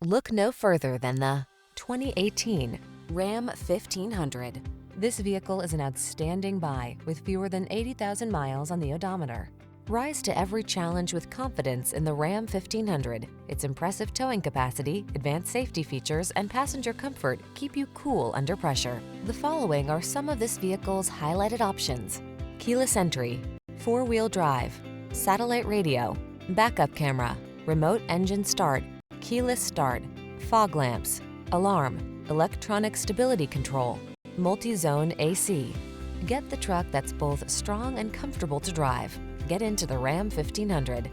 Look no further than the 2018 Ram 1500. This vehicle is an outstanding buy with fewer than 80,000 miles on the odometer. Rise to every challenge with confidence in the Ram 1500. Its impressive towing capacity, advanced safety features, and passenger comfort keep you cool under pressure. The following are some of this vehicle's highlighted options: keyless entry, four-wheel drive, satellite radio, backup camera, remote engine start, keyless start, fog lamps, alarm, electronic stability control, multi-zone AC. Get the truck that's both strong and comfortable to drive. Get into the Ram 1500.